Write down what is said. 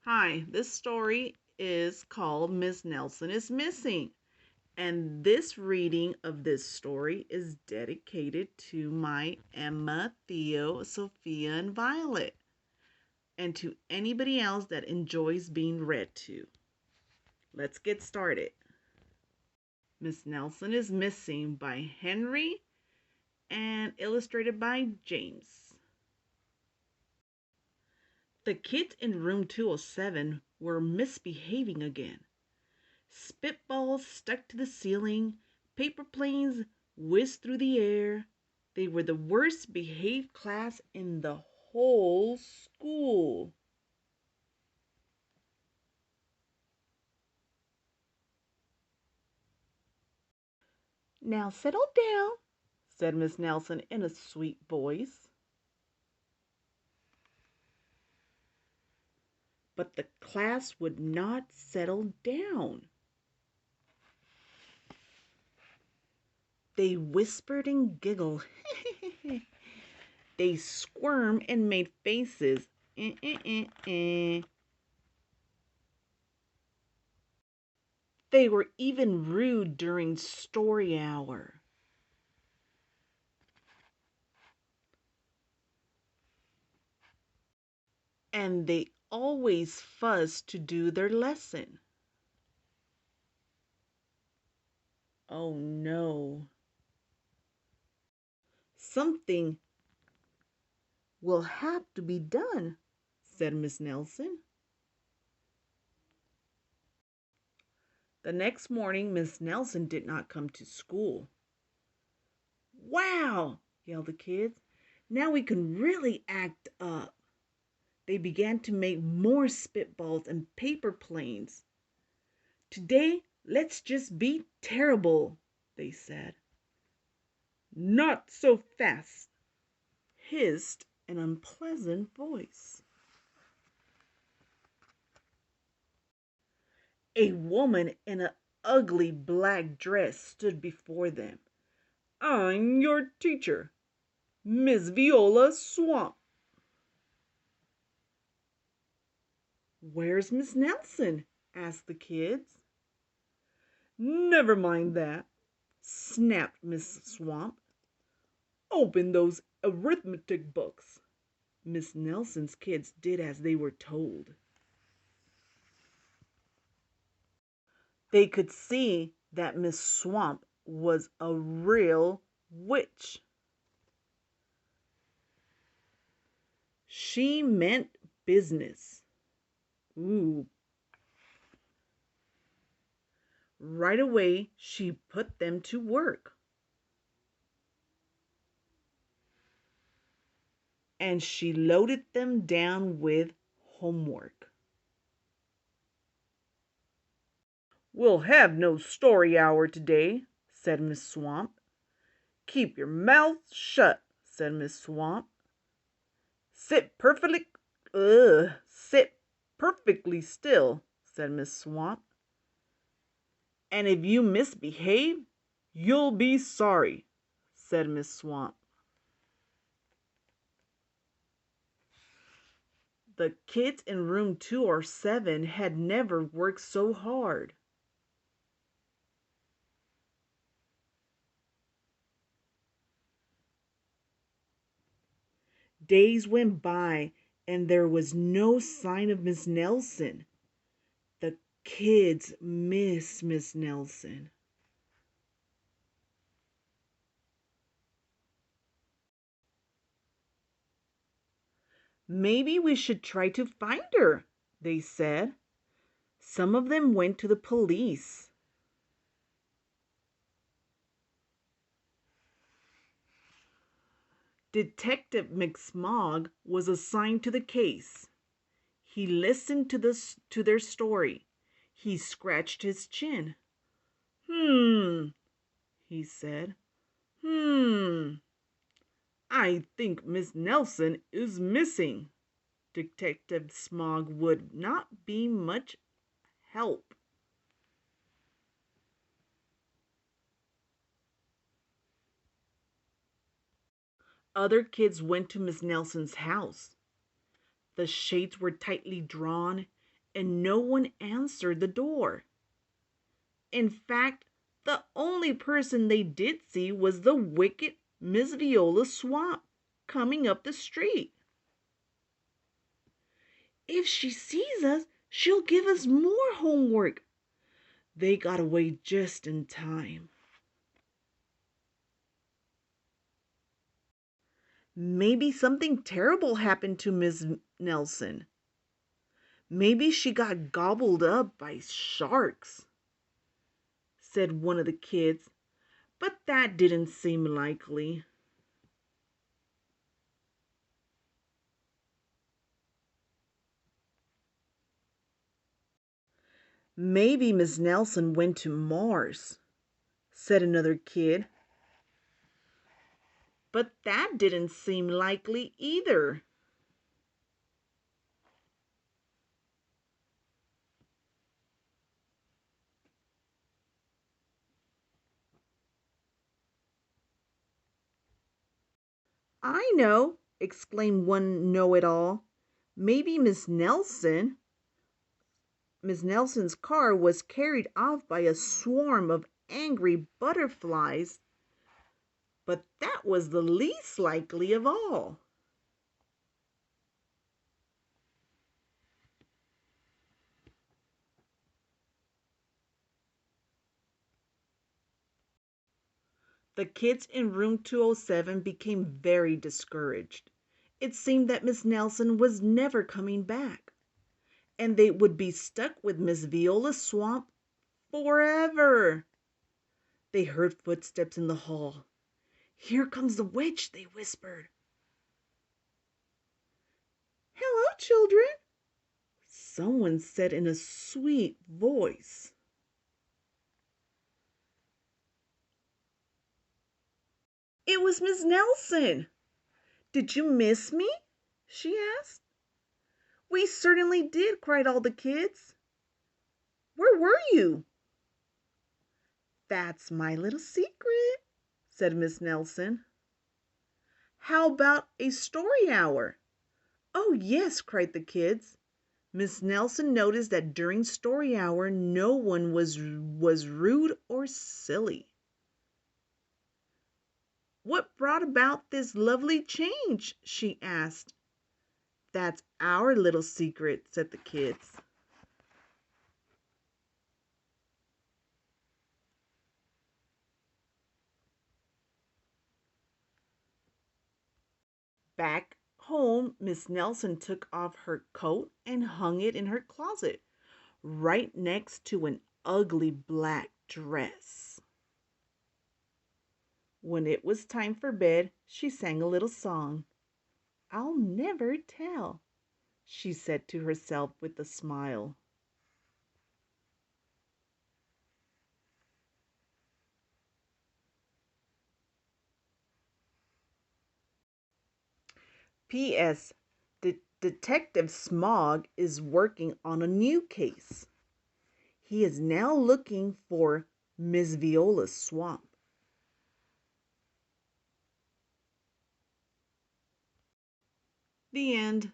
Hi, this story is called Miss Nelson is Missing. And this reading of this story is dedicated to my Emma, Theo, Sophia, and Violet, and to anybody else that enjoys being read to. Let's get started. Miss Nelson is Missing by Henry and illustrated by James. The kids in room 207 were misbehaving again. Spitballs stuck to the ceiling, paper planes whizzed through the air. They were the worst behaved class in the whole school. Now settle down, said Miss Nelson in a sweet voice. But the class would not settle down. They whispered and giggled. They squirmed and made faces. Eh, eh, eh, eh. They were even rude during story hour. And they always fussed to do their lesson. Oh no. Something will have to be done, said Miss Nelson. The next morning, Miss Nelson did not come to school. Wow, yelled the kids. Now we can really act up. They began to make more spitballs and paper planes. Today, let's just be terrible, they said. Not so fast, hissed an unpleasant voice. A woman in an ugly black dress stood before them. I'm your teacher, Miss Viola Swamp. Where's Miss Nelson? Asked the kids. Never mind that, snapped Miss Swamp. Open those arithmetic books. Miss Nelson's kids did as they were told. They could see that Miss Swamp was a real witch. She meant business. Ooh. Right away, she put them to work. And she loaded them down with homework. We'll have no story hour today, said Miss Swamp. Keep your mouth shut, said Miss Swamp. Sit perfectly still, said Miss Swamp. And if you misbehave, you'll be sorry, said Miss Swamp. The kids in room 207 had never worked so hard. Days went by and there was no sign of Miss Nelson. The kids miss Miss Nelson. Maybe we should try to find her, they said. Some of them went to the police. Detective McSmog was assigned to the case. He listened to their story. He scratched his chin. He said. I think Miss Nelson is missing. Detective Smog would not be much help. Other kids went to Miss Nelson's house. The shades were tightly drawn and no one answered the door. In fact, the only person they did see was the wicked Miss Viola Swamp coming up the street. If she sees us, she'll give us more homework. They got away just in time. Maybe something terrible happened to Miss Nelson. Maybe she got gobbled up by sharks, said one of the kids, but that didn't seem likely. Maybe Miss Nelson went to Mars, said another kid, but that didn't seem likely either. I know, exclaimed one know-it-all. Maybe Miss Nelson's car was carried off by a swarm of angry butterflies, but that was the least likely of all. The kids in room 207 became very discouraged. It seemed that Miss Nelson was never coming back, and they would be stuck with Miss Viola Swamp forever. They heard footsteps in the hall. "Here comes the witch," they whispered. "Hello, children," someone said in a sweet voice. It was Miss Nelson. "Did you miss me?" she asked. "We certainly did," cried all the kids. "Where were you?" "That's my little secret," said Miss Nelson. "How about a story hour?" "Oh, yes," cried the kids. Miss Nelson noticed that during story hour no one was rude or silly. "What brought about this lovely change?" she asked. "That's our little secret," said the kids. Back home, Miss Nelson took off her coat and hung it in her closet, right next to an ugly black dress. When it was time for bed, she sang a little song. "I'll never tell," she said to herself with a smile. P.S. Detective Smog is working on a new case. He is now looking for Miss Viola's swamp. The end.